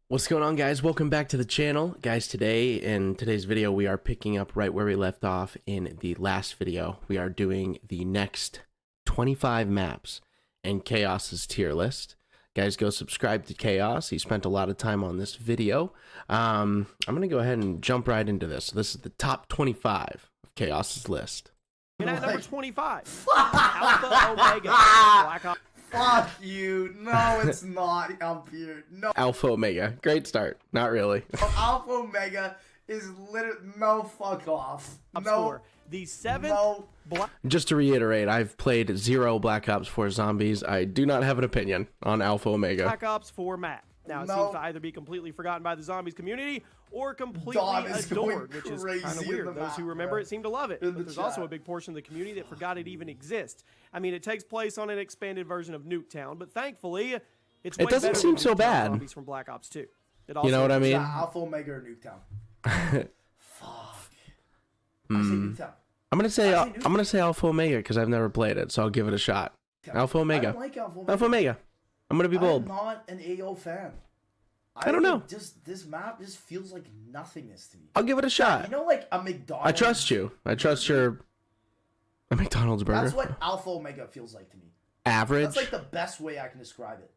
What's going on, guys? Welcome back to the channel. Guys, today in today's video we are picking up right where we left off in the last video. We are doing the next 25 maps and Chaos's tier list. Guys, go subscribe to Chaos. He spent a lot of time on this video. I'm gonna go ahead and jump right into this. So this is the top 25 of Chaos's list. And at number 25, Alpha Omega Black Ops. Fuck you. No, it's not up here. No. Alpha Omega. Great start. Not really. Alpha Omega is literally no, fuck off. No. The seventh Black Just to reiterate, I've played 0 Black Ops 4 Zombies. I do not have an opinion on Alpha Omega. Ops 4 map. Now, it No. seems to either be completely forgotten by the zombies community or completely Dawn is adored, going which is crazy kind of in weird. the Those who map, remember bro. it seem to love it, In but the there's also chat. a big portion of the community that forgot it even exists. I mean, it takes place on an expanded version of Nuketown, but thankfully, it's way doesn't better seem than so Nuketown bad. Zombies from Black Ops 2. It You also know what I mean? Yeah, Alpha Omega or Nuketown. Fuck. I say Nuketown. I'm gonna say Alpha Omega because I've never played it, so I'll give it a shot. Alpha I Omega. don't like Alpha Omega. Alpha Omega. I'm gonna be I'm bold. not an AO fan. I don't know. Just this map just feels like nothingness to me. I'll give it a shot. You know, like a McDonald's. I trust you. I trust your a McDonald's burger. That's what Alpha Omega feels like to me. Average. That's like the best way I can describe it.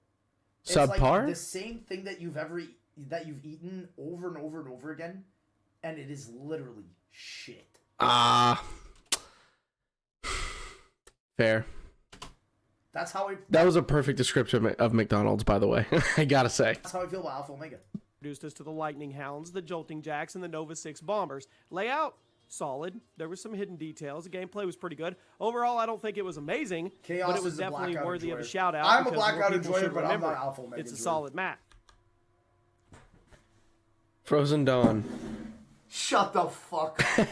It's Subpar? like the same thing that you've eaten over and over and over again, and it is literally shit. Fair. That's how I. That was a perfect description of McDonald's, by the way. I gotta say. That's how I feel about Alpha Omega. introduced us to the Lightning Hounds, the Jolting Jacks, and the Nova 6 Bombers. Layout, solid. There were some hidden details. The gameplay was pretty good. Overall, I don't think it was amazing, Chaos but it was is a definitely Blackout worthy of a enjoyer. shout out. I'm a because more Blackout people enjoyer, should but I'm remember not Alpha Omega it's a enjoyer. solid map. Frozen Dawn. Shut the fuck up.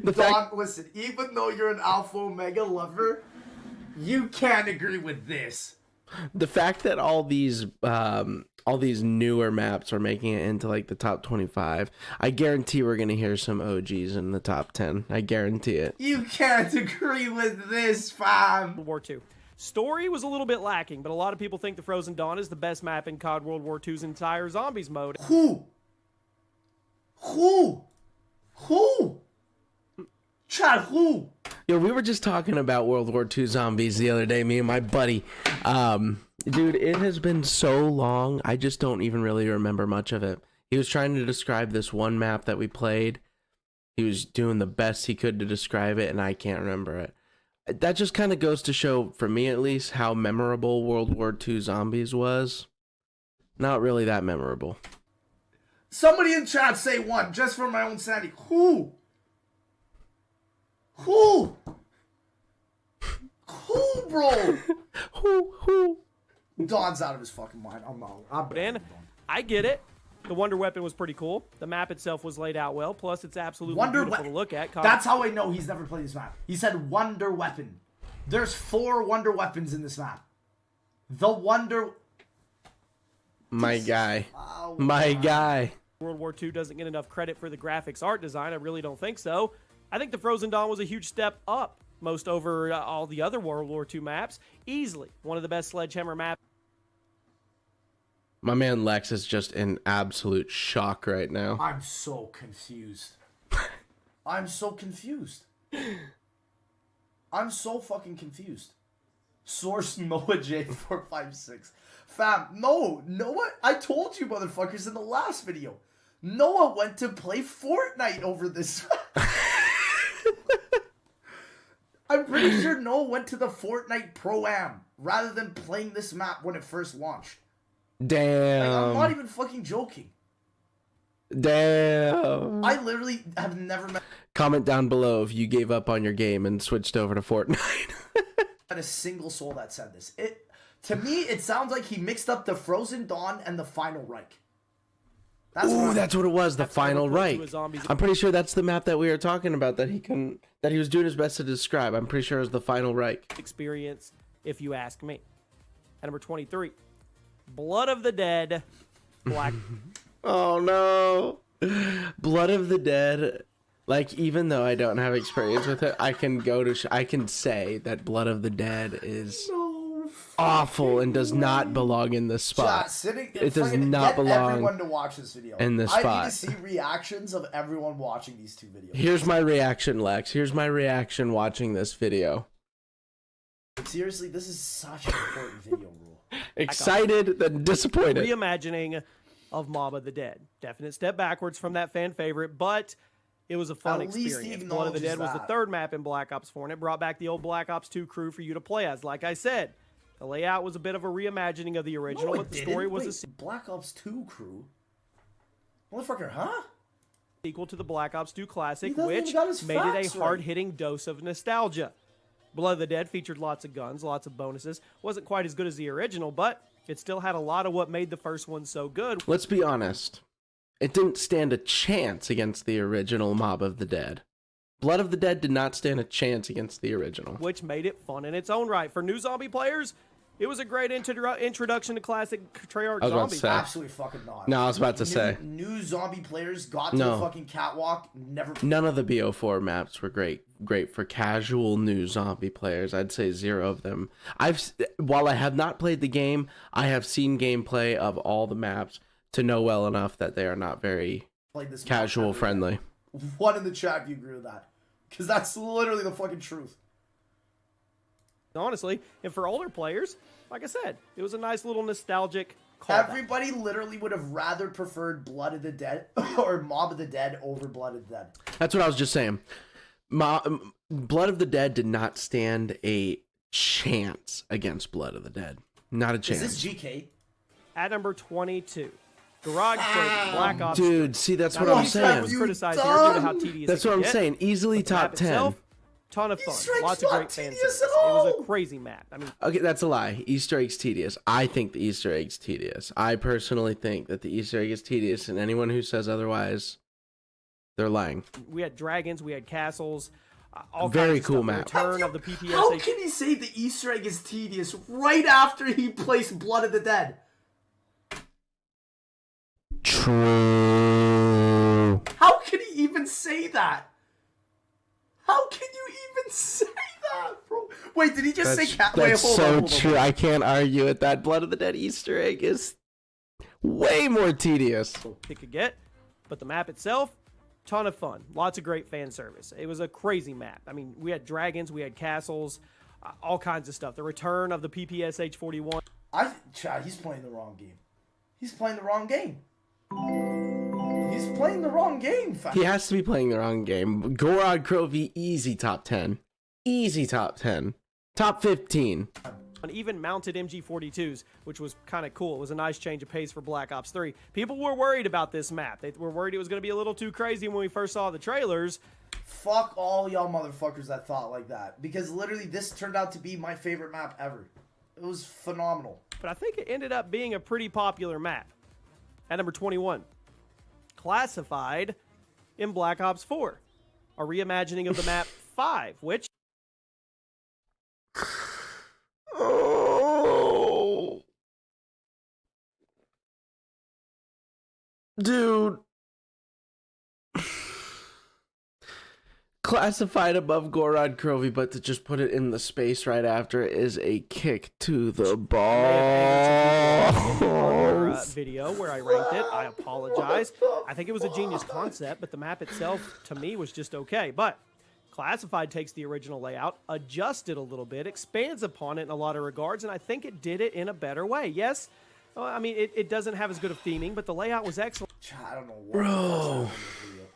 The fact Listen, even though you're an Alpha Omega lover, you can't agree with this. that all these newer maps are making it into like the top 25, I guarantee we're gonna hear some OGs in the top 10. I guarantee it. You can't agree with this, fam. World War II. Story was a little bit lacking, but a lot of people think the Frozen Dawn is the best map in COD World War II's entire zombies mode. Who? Chad, who? Yo, we were just talking about World War II zombies the other day, me and my buddy. Dude, it has been so long, I just don't even really remember much of it. He was trying to describe this one map that we played. He was doing the best he could to describe it, and I can't remember it. That just kind of goes to show, for me at least, how memorable World War II zombies was. Not really that memorable. Somebody in chat say one, just for my own sanity. Who? Who, bro? Who? Don's out of his fucking mind. I'm In, I get it. The Wonder Weapon was pretty cool. The map itself was laid out well. Plus, it's absolutely Wonder beautiful Weapon. to look at. That's how I know he's never played this map. He said Wonder Weapon. There's 4 Wonder Weapons in this map. The Wonder... My guy. Oh, My guy. World War II doesn't get enough credit for the graphics art design. I really don't think so. I think the Frozen Dawn was a huge step up, most over all the other World War II maps. Easily one of the best Sledgehammer maps. My man Lex is just in absolute shock right now. I'm so confused. I'm so confused. I'm so fucking confused. Source Noah J456. Fam, no, Noah, I told you motherfuckers in the last video. Noah went to play Fortnite over this. I'm pretty sure Noah went to the Fortnite Pro-Am rather than playing this map when it first launched. Like, I'm not even fucking joking. Damn. I literally have never met Comment down below if you gave up on your game and switched over to Fortnite. a single soul that said this. To me, it sounds like he mixed up the Frozen Dawn and the Final Reich. Ooh, that's what it was, the Final World War II Reich. with zombies. I'm pretty sure that's the map that we were talking about that he was doing his best to describe. I'm pretty sure it was the Final Reich. Experience, if you ask me. At number 23, Blood of the Dead, Black. Oh no. Blood of the Dead. Like, even though I don't have experience with it, I can say that Blood of the Dead is awful and does not belong in this spot. Chat, sitting, It does fucking not get belong everyone to watch this video. in this I spot. need to see reactions of everyone watching these two videos. Here's my reaction, Lex. Here's my reaction watching this video. Seriously, this is such an important video rule. Excited, then disappointed. Reimagining of Mob of the Dead. Definite step backwards from that fan favorite, but it was a fun At least he experience. Blood of the Dead acknowledges was the that. third map in Black Ops 4, and it brought back the old Black Ops 2 crew for you to play as. Like I said, the layout was a bit of a reimagining of the original, No, but it the didn't. story was Wait, a Black Ops 2 crew? Motherfucker, huh? sequel to the Black Ops 2 classic, He doesn't even which got his made it a facts right. hard-hitting dose of nostalgia. Blood of the Dead featured lots of guns, lots of bonuses. Wasn't quite as good as the original, but it still had a lot of what made the first one so good. Let's be honest. It didn't stand a chance against the original Mob of the Dead. Blood of the Dead did not stand a chance against the original. Which made it fun in its own right. For new zombie players, it was a great introduction to classic Treyarch I was about to zombies. say. Absolutely fucking not. No, I was about to say. New zombie players got to No. the fucking catwalk, never. None of the BO4 maps were great for casual new zombie players. I'd say 0 of them. While I have not played the game, I have seen gameplay of all the maps to know well enough that they are not very Played this casual map every friendly. day. One in the chat if you agree with that. Because that's literally the fucking truth. Honestly, and for older players, like I said, it was a nice little nostalgic callback. Everybody literally would have rather preferred Blood of the Dead or Mob of the Dead over Blood of the Dead. That's what I was just saying. Blood of the Dead did not stand a chance against Blood of the Dead. Not a chance. Is this GK? At number 22, Garage Trophy, Black Ops. Dude, see, that's what Now, I'm the map was saying. criticized here due to how tedious That's it what could I'm get. saying. Easily But the map top 10. itself, ton of fun. Easter egg's Lots of not great fan tedious service. at It was a all. crazy map. I mean, Okay, that's a lie. Easter egg's tedious. I think the Easter egg's tedious. I personally think that the Easter egg is tedious, and anyone who says otherwise, they're lying. we had dragons, we had castles, all Very kinds of cool stuff. map. The return of the PPSH. How can he say the Easter egg is tedious right after he placed Blood of the Dead? True. How can he even say that? How can you even say that, bro? Wait, did he just say cat? Wait, That's hold so on, hold on. true. I can't argue with that. Blood of the Dead Easter egg is way more tedious. it could get, but the map itself, ton of fun, lots of great fan service. It was a crazy map. I mean, we had dragons, we had castles, all kinds of stuff. The return of the PPSH 41. Chad, he's playing the wrong game. He's playing the wrong game. He's playing the wrong game, fam. He has to be playing the wrong game. Gorod Crovey, easy top 10. Easy top 10. Top 15. And even mounted MG42s, which was kind of cool. It was a nice change of pace for Black Ops 3. People were worried about this map. They were worried it was going to be a little too crazy when we first saw the trailers. Fuck all y'all motherfuckers that thought like that. Because literally this turned out to be my favorite map ever. It was phenomenal. But I think it ended up being a pretty popular map. At number 21, Classified in Black Ops 4. A reimagining of the map 5, which Oh. Dude. Classified above Gorod Crovey, but to just put it in the space right after is a kick to the our balls. video where I ranked it. I apologize. I think it was a genius concept, but the map itself, to me, was just okay. But Classified takes the original layout, adjusts it a little bit, expands upon it in a lot of regards, and I think it did it in a better way. Yes, I mean, it doesn't have as good of theming, but the layout was excellent. I don't know what Bro.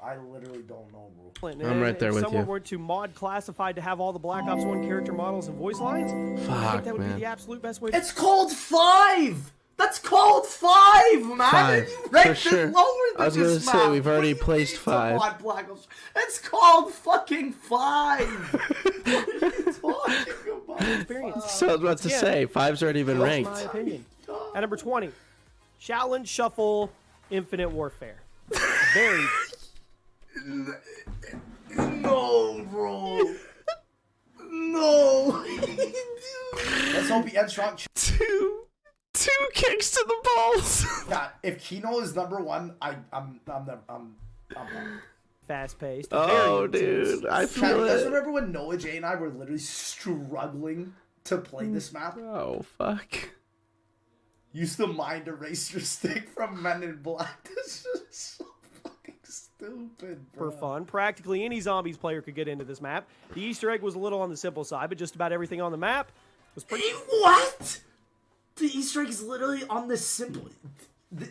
I literally don't know, bro. I'm right there if with someone you. were to mod Classified to have all the Black Ops 1 character models and voice lines, I think Fuck, that would man. be the absolute best way. It's called 5! That's called 5, man! 5, You ranked for sure. it lower than I was gonna this say, map. we've already What do you placed mean to 5. mod Black Ops? It's called fucking 5! What are you talking about? Experience. So I was about to Yeah. say, 5's already been That's ranked. my opinion. At number 20, Challenge Shuffle Infinite Warfare. Very No, bro. No. Let's hope he ends strong. Two kicks to the balls. Yeah, if Kino is number 1, I'm fast paced. Oh, dude, I Chat, feel you guys it. remember when Noah J and I were literally struggling to play this map. Oh, fuck. Use the mind eraser stick from Men in Black. This is so fucking stupid, bro. For fun, practically any zombies player could get into this map. The Easter egg was a little on the simple side, but just about everything on the map was pretty. What? The Easter egg is literally on the simple.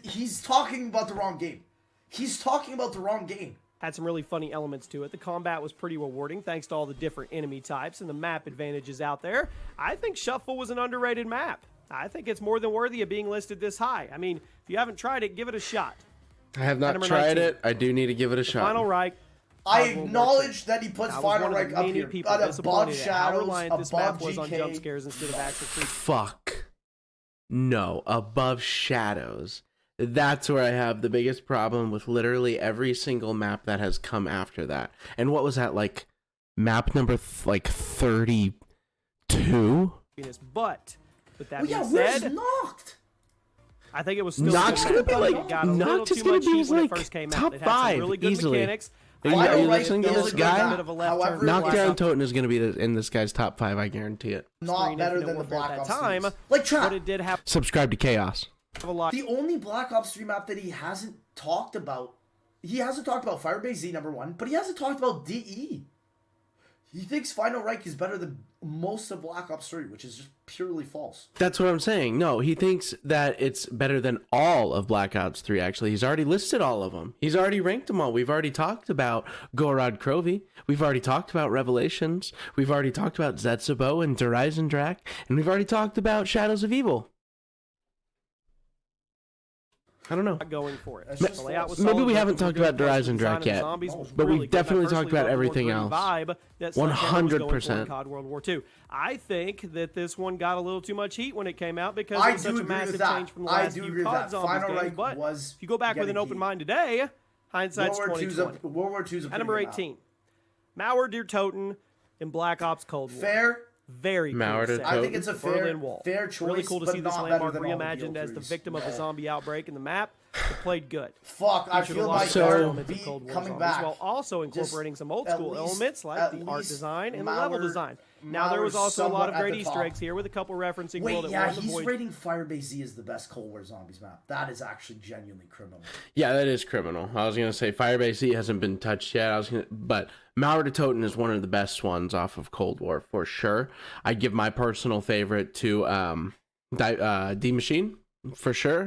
He's talking about the wrong game. He's talking about the wrong game. Had some really funny elements to it. The combat was pretty rewarding thanks to all the different enemy types and the map advantages out there. I think Shuffle was an underrated map. I think it's more than worthy of being listed this high. I mean, if you haven't tried it, give it a shot. I have not Number tried 19. it. I do need to give it a shot. Final Reich. I World War II. acknowledge that he puts I was Final one of Reich the up many here. people Above disappointed at how Shadows, reliant this map above was on jump GK. scares instead of actual creatures. Fuck. No, above Shadows. That's where I have the biggest problem with literally every single map that has come after that. And what was that, like, map number, 32? But with that Well, yeah, being where's said, Knocked? I think it was still Knock's a gonna good be, map. like, It got a little Knock's is too gonna much be, heat when like, it first came top out. It had some 5 really good easily. mechanics. Are you Final Reich listening to feels this good guy? that- Bit of a left However, turn. Knockdown Black Ops- Totem is going to be in this guy's top 5, I guarantee it. Not Screen better Infinite than the Warfare at Black that Ops time, 3s. Like, but Trap, it did have Subscribe to Chaos. a lot. the only Black Ops 3 map that he hasn't talked about, Firebase Z #1, but he hasn't talked about DE. He thinks Final Reich is better than most of Black Ops 3, which is just purely false. That's what I'm saying. No, he thinks that it's better than all of Black Ops 3, actually. He's already listed all of them. He's already ranked them all. We've already talked about Gorod Krovi. We've already talked about Revelations. We've already talked about Zetsubo and Derizen Drak. And we've already talked about Shadows of Evil. I don't know. Going for it. That's The just layout was Maybe solid, we weapons haven't were talked good, about plus Derizen the design Drak of the yet. zombies was But really we've good. I definitely personally talked about love the more everything gritty else. Vibe that 100%. COD World War II. I think that this one got a little too much heat when it came out because I it was do such a agree with massive that. change from the I last do few agree with COD that. zombies Final games. Reich But was if you go back with an getting open heat. mind today, hindsight's World War 2020. II's a At number pretty good 18, Mauer Der Toten in Black Ops Cold map. War. Fair. Very Mauer cool Der set. I think it's a The Berlin fair, Wall. fair choice. Really cool to but see this not better landmark than all the reimagined as the BO3s. victim of a No. zombie outbreak in the map. It played good. Fuck, I Featured a feel lot like of So- good our elements of beat Cold War coming zombies, back. while also incorporating some old at school least- elements like at the art least design and the level Mauer- design. Now there was Mauer's also a lot of somewhat at great the Easter top. eggs here with a couple referencing Wait, World yeah, at War. The he's Void. rating Firebase Z as the best Cold War Zombies map. That is actually genuinely criminal. Yeah, that is criminal. I was gonna say Firebase Z hasn't been touched yet. But Mauer de Toten is one of the best ones off of Cold War for sure. I give my personal favorite to D Machine for sure.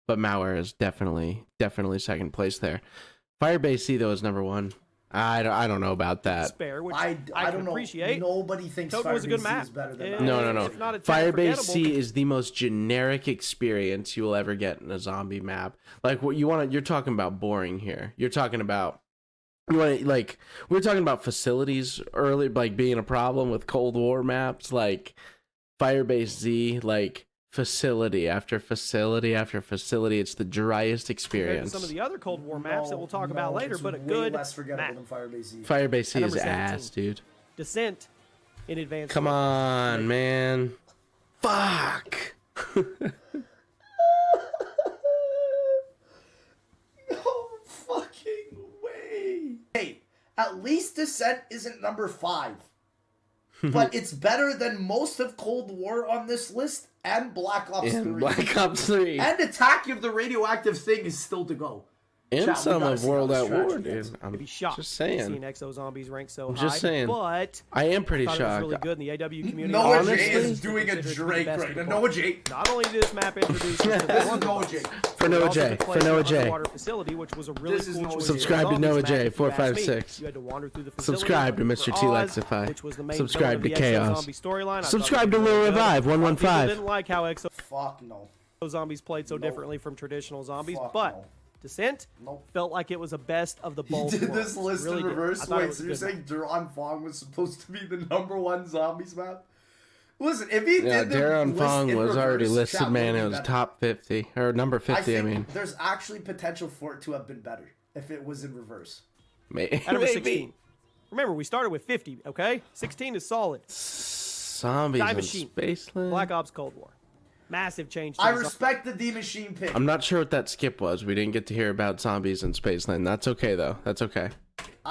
But Mauer is definitely second place there. Firebase Z though is #1. I don't know about that. Spare, which I I don't can know. appreciate. Nobody thinks Toten was a Firebase good Z map. is better than Yeah. that. No. If not a tad Firebase forgettable. C is the most generic experience you will ever get in a zombie map. Like what you want to, you're talking about boring here. You're talking about you want to, like we're talking about facilities early, like being a problem with Cold War maps. Like Firebase Z, like facility after facility after facility. It's the driest Compared to experience. some of the other Cold War maps that we'll talk No, about later, it's but a way good less forgettable map. than Firebase Z. Firebase C At is number 17. ass, dude. Descent in advance. Come on, man. Fuck. No fucking way. Hey, at least Descent isn't #5. But it's better than most of Cold War on this list and Black Ops 3. And Black Ops 3. And Attack of the Radioactive Thing is still to go. And Chat, we some gotta of see World how at this War, strategy dude. ends. I'm Be shocked just seeing saying. Exo Zombies ranked so I'm high. just saying. But I am pretty I thought it was shocked. really good in the AW community. Noah Honestly- J is It's doing a considered to be the Drake best right now. of Noah J. Not only did this map introduce us to This the is Wonder Noah Box, J. For but Noah also J. took For place in Noah an J. underwater facility, which was a really This is cool Noah choice. J. Subscribe to Zombies Noah map, J, if you ask 456. me. You had to wander through the facility, Subscribe to looking Mr. for T. Oz, Lexify. which was the main Subscribe villain to of the Exo Chaos. Zombie storyline. I thought it Subscribe was to really Lure good. Revive, A lot of people 115. didn't like how Exo Fuck no. Zombies played so differently from traditional zombies, Fuck but no. Descent Nope. felt like it was a best of the He both did worlds. this list Really in did. reverse. I thought it Wait, was so a you're good saying map. Duran Fong was supposed to be the #1 Zombies map? Listen, if he Yeah, did the Darren list Fong in was already reverse, listed, chat man. would It be was better. top 50. Or number 50, I think mean. there's actually potential for it to have been better if it was in reverse. Maybe. At number 16. Remember, we started with 50, okay? 16 is solid. Zombies Die in Machine. Spaceland. Black Ops Cold War. Massive change to I the respect the D Machine pick. I'm not sure what that skip was. We didn't get to hear about zombies in Spaceland. That's okay, though. That's okay.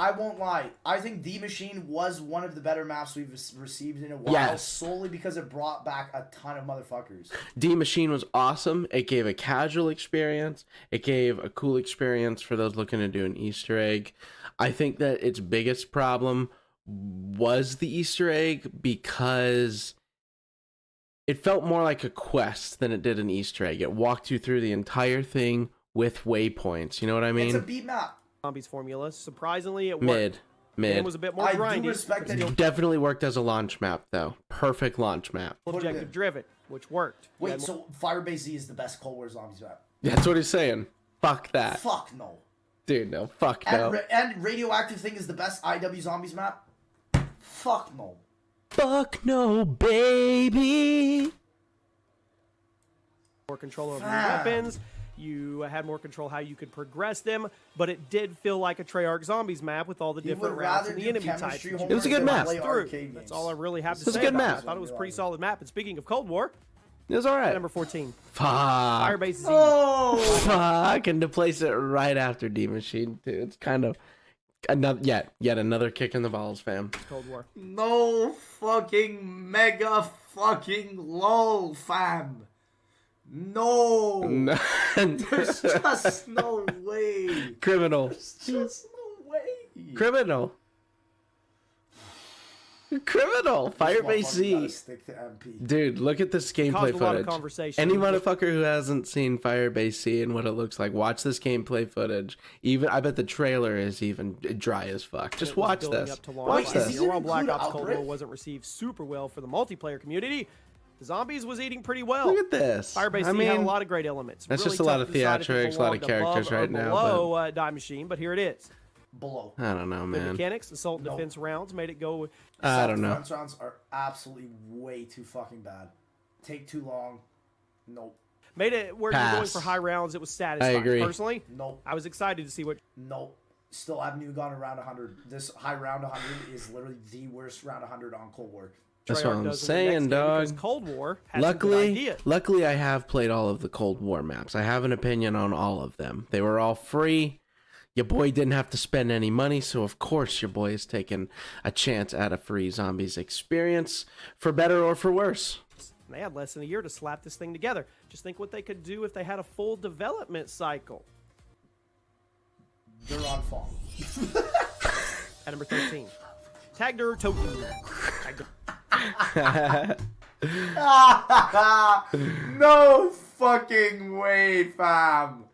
I won't lie. I think The Machine was one of the better maps we've received in a while. Yes. Solely because it brought back a ton of motherfuckers. D Machine was awesome. It gave a casual experience. It gave a cool experience for those looking to do an Easter egg. I think that its biggest problem was the Easter egg because it felt more like a quest than it did an Easter egg. It walked you through the entire thing with waypoints. You know what I mean? It's a beat map. Zombies formula. Surprisingly, it worked. Mid. It was a bit more I grindy. do respect that. It definitely worked as a launch map, though. Perfect launch map. Objective driven, which worked. You Wait, had so Firebase Z is the best Cold War Zombies map? That's what he's saying. Fuck that. Fuck no. Dude, no. Fuck no. And Radioactive Thing is the best IW Zombies map? Fuck no. Fuck no, baby. more control over your Fam. weapons. You had more control how you could progress them, but it did feel like a Treyarch Zombies map with all the He different would routes rather and the do enemy types. chemistry that you homework It was a good than map. play through. arcade That's games. all I really have to It was a say good about it. map. I thought it was a pretty solid map. And speaking of Cold War, It was alright. number 14, Fuck. Firebase Z. Oh! Fuck. And to place it right after D Machine, too. It's kind of another yet another kick in the balls, fam. Cold War. No fucking mega fucking lol, fam. No. No. There's just no way. Criminal. There's just no way. Criminal. Criminal. Firebase Motherfucker gotta Z. stick to MP. Dude, look at this gameplay Caused a lot of footage. conversation. Any motherfucker who hasn't seen Firebase C and what it looks like, watch this gameplay footage. Even I bet the trailer is even dry as fuck. Just It was watch building this. up to launch Watch Wait, is last he this. year. gonna While Black include Ops Cold War Outbreak? wasn't received super well for the multiplayer community, the Zombies was eating pretty well. Look at this. Firebase I Z had a mean, lot of great elements. that's Really just a lot tough of to decide if it theatrics, a lot of belonged characters above or right now, below Die Machine, but here it is. Below. I don't know, The man. mechanics, assault and No. defense rounds made it go. I don't know. Self-defense rounds are absolutely way too fucking bad. Take too long. Nope. Made it where you're going Pass. for high rounds. It was satisfying. agree. Personally, Nope. I was excited to see what Nope. Still haven't even gone around 100. This high round 100 is literally the worst round 100 on Cold War. That's Treyarch what I'm does in the saying, next game, because dog. Cold War has some good ideas. Luckily, I have played all of the Cold War maps. I have an opinion on all of them. They were all free. Your boy didn't have to spend any money, so of course your boy is taking a chance at a free Zombies experience, for better or for worse. And they had less than a year to slap this thing together. Just think what they could do if they had a full development cycle. They're on fall. At number 13, Tagder Token. No fucking way, fam.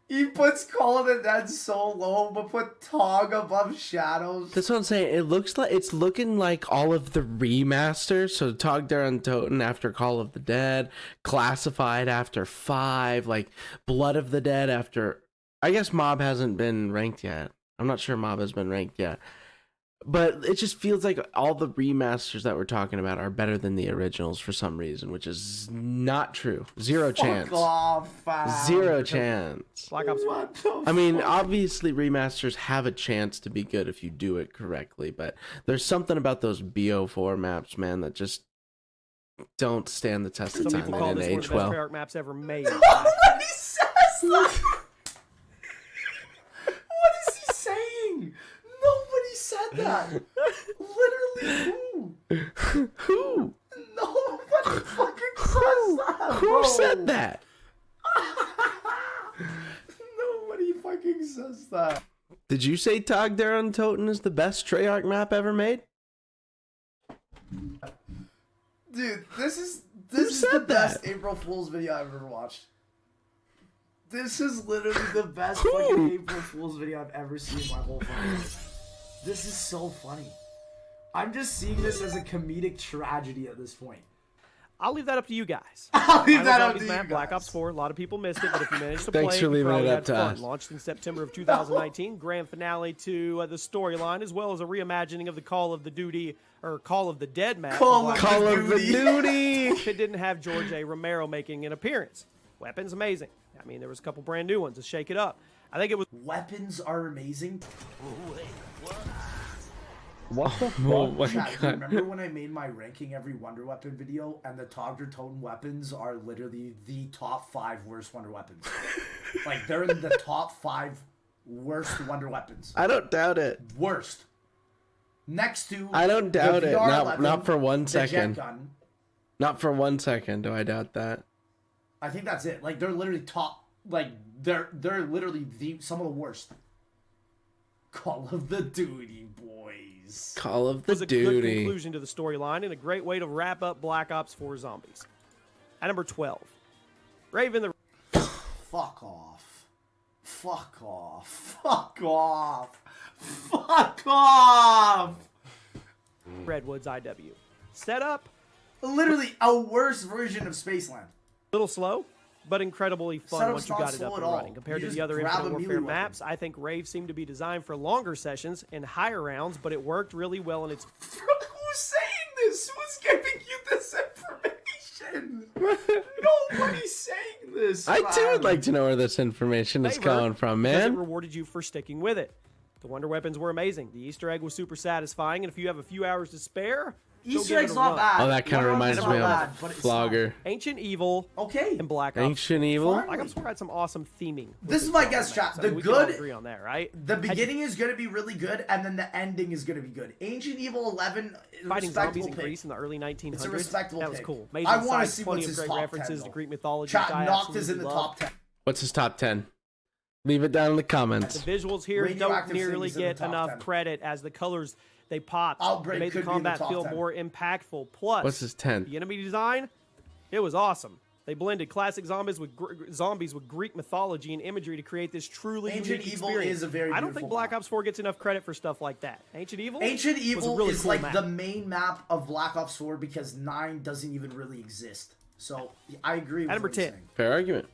He puts Call of the Dead so low, but put Tog above Shadows. That's what I'm saying. It looks like it's looking like all of the remasters. So Togder and Toten after Call of the Dead, Classified after 5, like Blood of the Dead after. I guess Mob hasn't been ranked yet. I'm not sure Mob has been ranked yet. But it just feels like all the remasters that we're talking about are better than the originals for some reason, which is not true. Zero chance. Fuck off, fam. Zero chance. Black Ops 4. What the I mean, obviously remasters have a chance to be good if you do it correctly, but there's something about those BO4 maps, man, that just don't stand the test of Some time. people They call didn't this one of age the best well. Treyarch maps ever made. Nobody says that. What is he saying? Nobody said that. Literally, who? Who? Nobody fucking says that. Who bro. said that? Nobody fucking says that. Did you say Togder on Toten is the best Treyarch map ever made? Dude, this is said the best that? April Fool's video I've ever watched. This is literally the best Who? fucking April Fool's video I've ever seen in my whole fucking life. This is so funny. I'm just seeing this as a comedic tragedy at this point. I'll leave that up to you guys. I'll leave Final that up Zombies to you map, guys. Black Ops 4. A lot of people missed it, but if you managed to Thanks play for it, you leaving it probably up had to fun. us. Launched in September of 2019. Grand finale to the storyline, as well as a reimagining of the Call of the Duty or Call of the Dead map. Call of Black Call the of the Duty. Duty! It didn't have George A. Romero making an appearance. Weapons amazing. I mean, there was a couple brand new ones to shake it up. I think it was Weapons are amazing. What the fuck? Oh my Chat, do you god. remember when I made my ranking every Wonder Weapon video and the Togder Totem weapons are literally the top 5 worst Wonder Weapons? Like, they're in the top 5 worst wonder weapons. I don't doubt it. Worst. Next to I don't doubt the it. VR11, Not for one the jet second. gun. Not for 1 second do I doubt that. I think that's it. Like they're literally top. Like they're literally some of the worst. Call of the Duty, boys. Call of the Was a good Duty. conclusion to the storyline and a great way to wrap up Black Ops 4 Zombies. At number 12, Raven the Fuck off. Fuck off. Fuck off. Fuck off. Redwoods IW. Set up, Literally a worse version of Spaceland. a little slow, but incredibly fun Setup's once you not got it slow up at and all. running. Compared You to the just other grab a Infinite melee Warfare weapon. maps, I think Rave seemed to be designed for longer sessions and higher rounds, but it worked really well in its Who's saying this? Who's giving you this information? Nobody's saying this. I too would man. like to know where this information is favor coming from, because it man. rewarded you for sticking with it. The wonder weapons were amazing. The Easter egg was super satisfying, and if you have a few hours to spare, go Easter give it egg's a not run. bad. Oh, that kind of One reminds is me not of bad, but it's not. Flogger. Ancient Evil Okay. and Black Ops. Ancient Evil. Fine. Black Ops 4 had some awesome theming. with This its is my genre guess, maps. chat. I mean, The we can all good- agree on that, right? The Had you beginning is going to be really good, and then the ending is going to be good. Ancient Evil 11, fighting zombies respectable in pick. Greece in the early 1900s. It's a respectable That was pick. cool. Made I wanna inside see plenty what's of his great top 10, references to though. Greek mythology. Chat, which I Noct is in absolutely the love. top 10. What's his top 10? Leave it down in the comments. The visuals here don't Radioactive nearly Cities in the get top enough 10. credit as the colors they popped. Outbreak They made the could be in the combat top feel 10. more impactful. Plus, What's his 10? the enemy design, it was awesome. They blended classic zombies with Greek mythology and imagery to create this truly Ancient unique Evil experience. is a very I don't think beautiful Black map. Ops 4 gets enough credit for stuff like that. Ancient Evil. Ancient was a Evil really is cool like map. the main map of Black Ops 4 because 9 doesn't even really exist. So I agree with At number what you're 10. saying. Fair argument.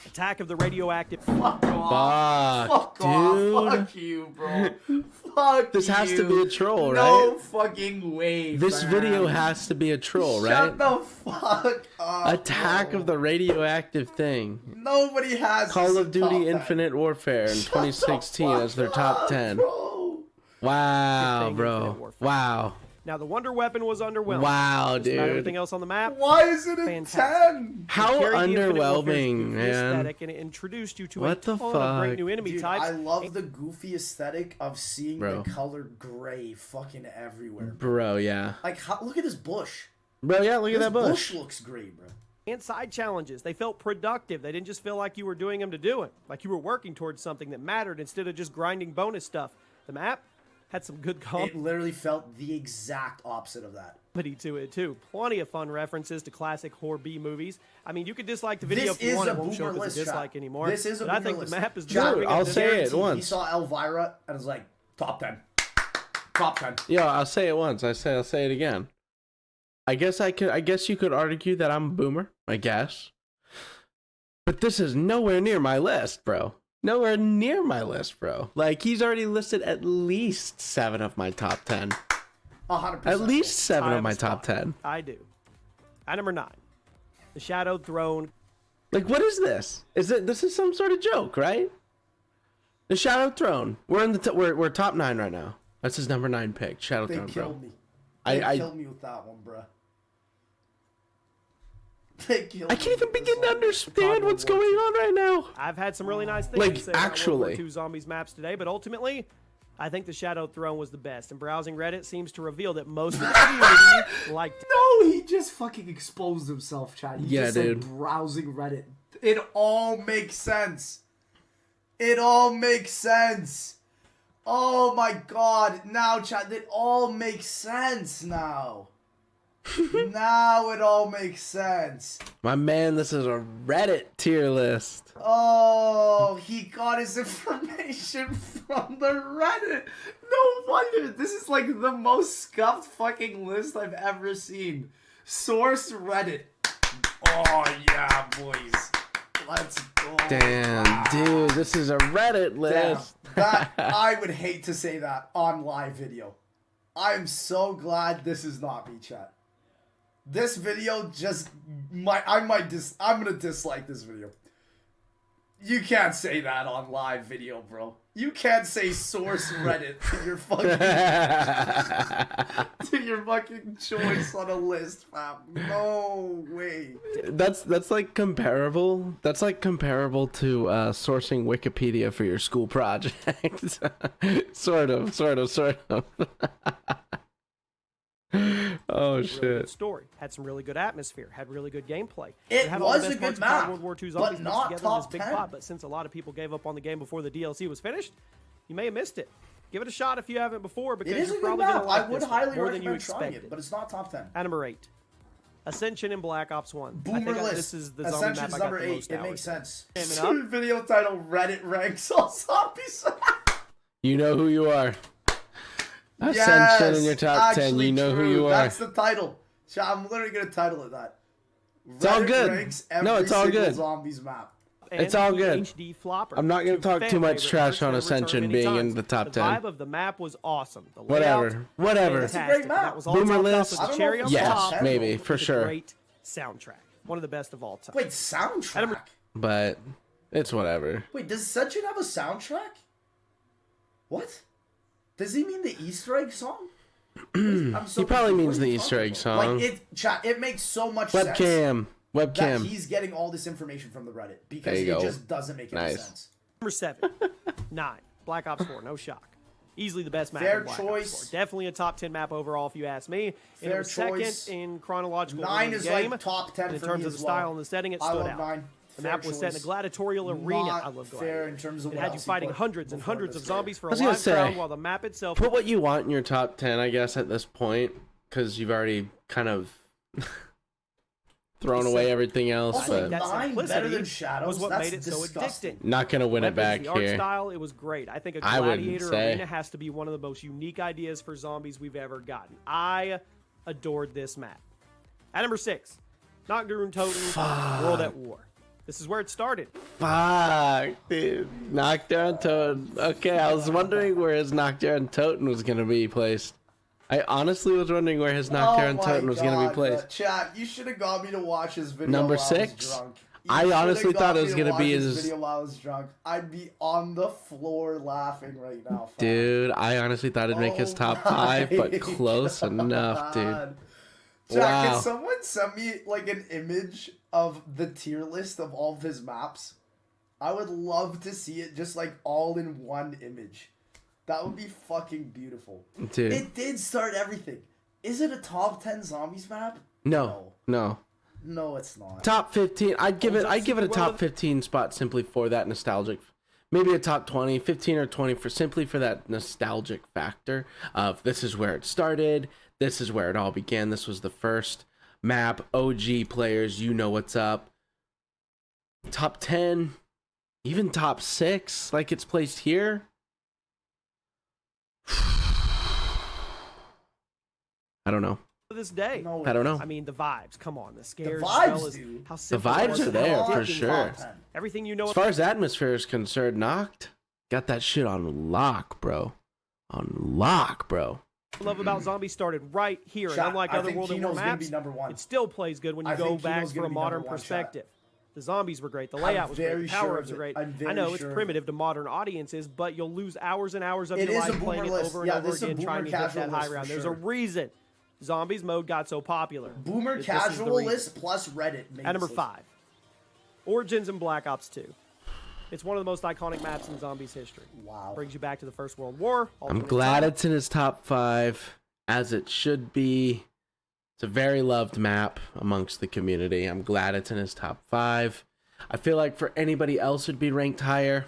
Attack of the Radioactive. Fuck off. Fuck, Fuck off. dude. Fuck you, bro. Fuck This has to you. be a troll, No right? fucking way, This fam. video has to be a troll, right? Shut the fuck up. Attack bro. of the radioactive thing. Nobody has Call this of in Duty top 10. Infinite Warfare in Shut the 2016 fuck as their top up, 10. Bro. Wow, Thing, Infinite bro. Warfare. Wow. Now the wonder weapon was underwhelming. Wow, Just about everything dude. else on the map. Why is it a Fantastic. 10? How Carried the Infinite Warfare's underwhelming, goofy man. aesthetic, and it introduced you to What a the ton of great fuck? new enemy Dude, types. I love the goofy aesthetic of seeing Bro. the color gray fucking everywhere. Bro, yeah. Like, look at this bush. Bro, yeah, look at This that bush. looks great, bro. And side challenges. They felt productive. They didn't just feel like you were doing them to do it. Like you were working towards something that mattered instead of just grinding bonus stuff. The map had some good It literally felt the exact opposite of that. comedy to it, too. Plenty of fun references to classic horror B movies. I mean, you could dislike the video This if you is want. a It won't show boomer up as list, a dislike chat. anymore. This is a but I boomer think list. the map is Dude, deserving of I'll this. say it Guaranteed. He once. saw Elvira and was like, top 10. Top 10. Yo, I'll say it once. I'll say it again. I guess you could argue that I'm a boomer. I guess. But this is nowhere near my list, bro. Nowhere near my list, bro. Like, he's already listed at least 7 of my top 10. 100%. At least 7 I of have my a top spot. 10. I do. At number 9, the Shadowed Throne. Like, what is this? This is some sort of joke, right? The Shadow Throne. We're in the we're top 9 right now. That's his number 9 pick. Shadow They Throne, bro. killed me. They I killed me with that one, bruh. They killed I me can't even with this begin to one. understand Chicago what's War going II. on right now. I've had some really nice things Like, to say about World War actually. II Zombies maps today, but ultimately, I think the Shadowed Throne was the best. And browsing Reddit seems to reveal that most of the community liked it. No, he just fucking exposed himself, Chad. He Yeah, just said dude. browsing Reddit. It all makes sense. It all makes sense. Oh my god. Now, Chad, it all makes sense now. Now it all makes sense. My man, this is a Reddit tier list. Oh, he got his information from the Reddit. No wonder. This is like the most scuffed fucking list I've ever seen. Source Reddit. Oh, yeah, boys. Let's go. Damn, dude, this is a Reddit Damn. list. That, I would hate to say that on live video. I'm so glad this is not me, chat. This video just I'm gonna dislike this video. You can't say that on live video, bro. You can't say source Reddit to your fucking choice on a list, fam. No way. That's like comparable. That's like comparable to sourcing Wikipedia for your school project. sort of. Oh Really shit. good story. Had some really good atmosphere. Had really good gameplay. It had all the was a best good parts of Modern map, World War II but Zombies mixed not together in this top big 10. pot. But since a lot of people gave up on the game before the DLC was finished, you may have missed it. Give it a shot if you haven't before, because It is a you're good probably map. going to like I would this one highly more than you recommend trying expected. it, but it's not top 10. At number 8, Ascension in Black Ops 1. I Boomer think list. this is the zombie Ascension's map I got number the 8. most It hours makes in. sense. Coming up. Video title: Reddit ranks all zombies. You know who you are. Ascension Yes, in your top 10. actually You know who true. you are. That's the title. So I'm literally gonna title it that. It's all Reddit good. ranks No, every it's all single good. Zombies map. It's all And good. HD flopper. I'm not gonna Two talk fan too much favorite trash first on ever Ascension return being many in times. the top The 10. vibe of the map was awesome. The Whatever. layout, Whatever. It's a fantastic. great map. That was all Boomer topped list? off I with don't the cherry know on if it's Yes, top. top 10 maybe, with for a sure. Great soundtrack. One of the best of all time. Wait, soundtrack? But it's whatever. Wait, does Ascension have a soundtrack? What? Does he mean the Easter egg song? I'm so He probably confused. means What are the you Easter talking egg about? song. Like chat, it makes so much sense Webcam. that Webcam. he's getting all this information from the Reddit because There you it go. just doesn't make any Nice. sense. Number 7, 9, Black Ops 4. No shock. Easily the best map Fair in Black choice. Ops 4. Definitely a top 10 map overall, if you ask me. And Fair it was second choice. in chronological 9 order of is the game. like top 10 And in for terms me of as the well. style and the setting, it I stood love out. 9. The Fair map was set in a choice. gladiatorial arena. Not I love fair gladiator. in terms of It what had you else he fighting put hundreds and before hundreds this of game. zombies for I a was gonna live say, crowd, while the map itself. Put what you want in your top 10, I guess, at this point, because you've already kind of thrown away everything else. Also, But that 9 better simplicity than Shadows. was what That's made it so disgusting. addicting. not gonna win it Weapons, back the art here. style, it was great. I think a I wouldn't gladiator say. arena has to be one of the most unique ideas for zombies we've ever gotten. I adored this map. At number 6, Nocturne Totem, World at War. This is where it started. Fuck, dude. Knockdown Totem. Okay, I was wondering where his Knockdown Totem was gonna be placed. I honestly was wondering where his Knockdown my Totem was gonna be God, placed. Chat, you should have got me to watch his video Number while I was 6? drunk. You I shoulda honestly got thought it me was to gonna watch be his his- video while I was drunk. I'd be on the floor laughing right now. fam. Dude, I honestly thought it'd make his Oh top my 5, but close enough, dude. God. Jack, Wow. can someone send me like an image of the tier list of all of his maps? I would love to see it just like all in one image. That would be fucking beautiful. Dude. It did start everything. Is it a top 10 zombies map? No. No, it's not. Top 15. I'd give it Holds up a super well. top 15 spot simply for that nostalgic. Maybe a top 20, 15 or 20 for simply for that nostalgic factor of this is where it started. This is where it all began. This was the first map. OG players, you know what's up. Top 10, even top 6, like it's placed here. I don't know. To this day. No, I don't know. I mean, the vibes. Come on, the scares. vibes, as well as dude. how simple vibes it was are and there how for addicting sure. it was. Top 10. Everything you know. As far as atmosphere is concerned, Knocked got that shit on lock, bro. On lock, bro. I love about zombies started right here, and Chat, unlike I other think World at War Kino's gonna maps, be number 1. it still plays good when you I go think back Kino's from gonna a be modern number 1, chat. perspective. The zombies were great. The layout was very great. sure Power-ups of are it. great. I'm very I know it's sure of primitive to modern audiences, but you'll lose hours and hours of It your is a life playing boomer it list. over and Yeah, over this is a again, boomer trying to hit casual that high list round. for There's sure. a reason Zombies mode got so popular. Boomer This is the casual reason. list plus Reddit. makes At number it. 5, Origins in Black Ops 2. It's one of the most iconic maps in zombies history. Wow. Brings you back to the First World War. I'm alternate glad time. it's in his top 5, as it should be. It's a very loved map amongst the community. I'm glad it's in his top 5. I feel like for anybody else it'd be ranked higher.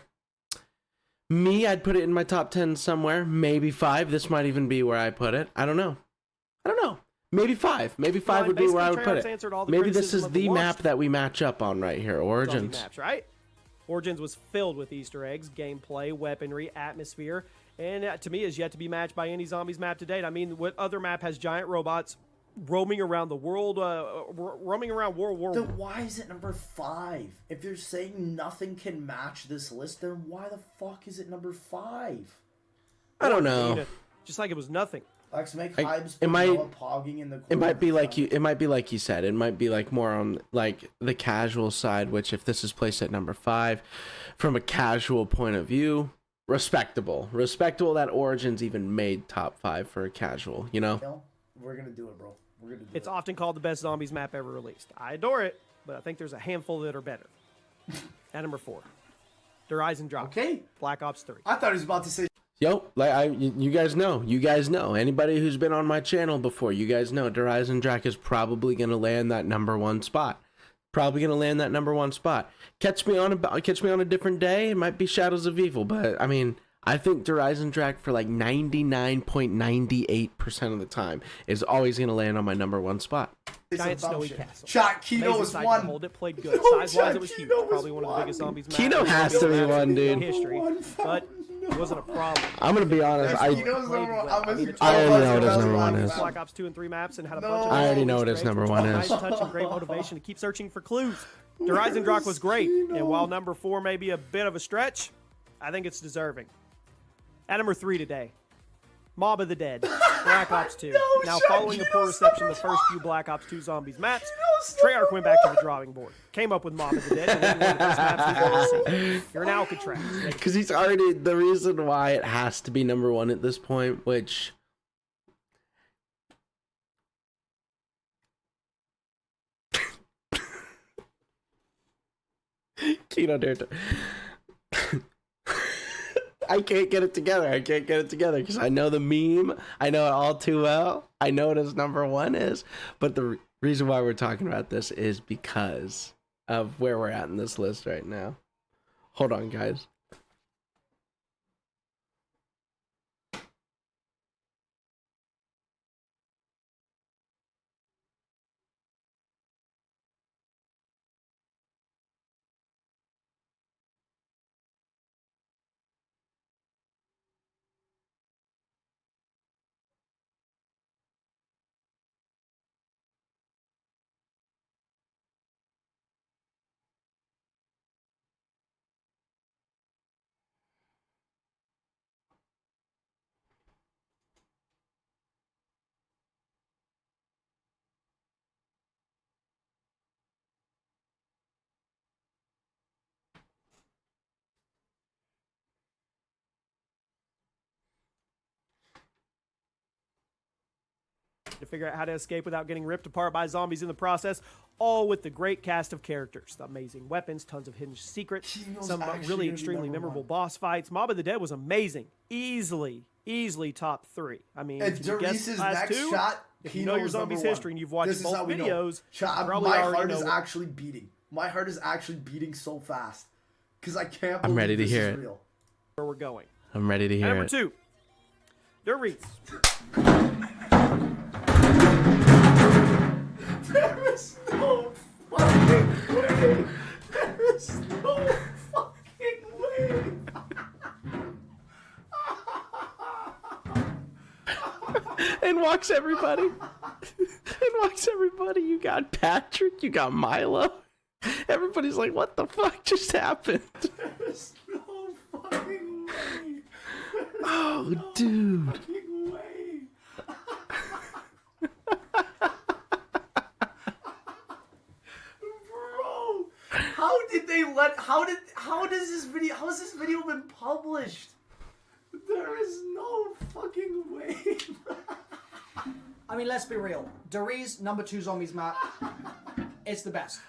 Me, I'd put it in my top 10 somewhere. Maybe 5. This might even be where I put it. I don't know. Maybe 5. Maybe 5 Well, would be where I would basically, put Treyarch it. answered all the Maybe this criticism is of the launch map that we match up on right here. zombie Origins. maps, right? Origins was filled with Easter eggs, gameplay, weaponry, atmosphere, and to me is yet to be matched by any zombies map to date. I mean, what other map has giant robots roaming around the world, roaming around World War Then why is it number 5? If you're saying nothing can match this list, then why the fuck is it number 5? I don't I know. mean, just like it was nothing Lex, make Like, Hybes it put might- Noah pogging in the corner. It might be like you. It might be like you said. It might be like more on like the casual side. Which, if this is placed at number 5, from a casual point of view, respectable. Respectable that Origins even made top 5 for a casual. You know. No, we're gonna do it, bro. We're gonna do It's it. often called the best zombies map ever released. I adore it, but I think there's a handful that are better. At number 4, Der Eisendrache, Okay. Black Ops 3. I thought he was about to say. Yo, you guys know. Anybody who's been on my channel before, you guys know. Der Eisendrache is probably gonna land that number 1 spot. Probably gonna land that number 1 spot. Catch me on a different day. It might be Shadows of Evil, but I mean, I think Der Eisendrache for like 99.98% of the time is always gonna land on my number 1 spot. Giant Snowy Castle. Chat, Kino Amazing is sight to one. hold it, played good. No, Size-wise, Jack, it was huge. Kino was Probably one of the one. biggest zombies maps. Kino has to be one, in dude. history, but it wasn't a problem. I'm gonna be honest. Kino's Played number one. well. I I mean, was- I already know what his was number about one to is. say. Black Ops 2 and 3 maps and had a No. bunch of I already know what his Easter eggs, number which one was a is. Nice touch and great motivation to keep searching for clues. Der Eisendrache was great, and while number 4 may be a bit of a stretch, I think it's deserving. At number 3 today, Mob of the Dead, Black Ops 2. Now, Shaq, following the poor Kino's reception of the number first few Black Ops 2 Zombies maps, Treyarch went back to the drawing board, came up with Mob of the Dead, and then one of the best maps we've ever seen. You're in Alcatraz. Because he's already the reason why it has to be number 1 at this point, which Kino dared to. I can't get it together. Because I know the meme. I know it all too well. I know what his number 1 is. But the reason why we're talking about this is because of where we're at in this list right now. Hold on, guys. To figure out how to escape without getting ripped apart by zombies in the process, all with the great cast of characters, the amazing weapons, tons of hidden secrets, Kino's some actually really gonna be extremely number memorable 1. boss fights. Mob of the Dead was amazing, easily top 3. I mean, If if you guess Derice's last next 2, shot, if you know your Kino's number zombies 1. history and you've watched This is both how we know. videos, Chat, you probably my already heart know is what- actually beating. My heart is actually beating so fast. Because I can't believe I'm ready to this hear is it. real. where we're going. I'm ready to At hear number it. 2, Der Riese. There is no fucking way. There is no fucking way. And walks everybody. You got Patrick. You got Milo. Everybody's like, what the fuck just happened? There is no fucking way. Oh, dude. Fucking way. Bro, how did they let? How does this video? How has this video been published? There is no fucking way. I mean, let's be real. Deriz, number 2 zombies map, it's the best.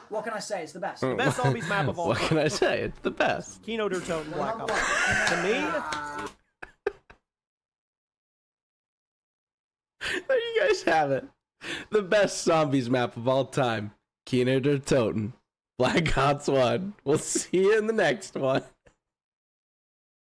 What can I say? It's the best. The best zombies map of all What time. can I say? It's the best. Kino Der Toten Black Number Ops. one. To me, There you guys have it. The best zombies map of all time. Kino der Toten. Black Ops 1. We'll see you in the next one.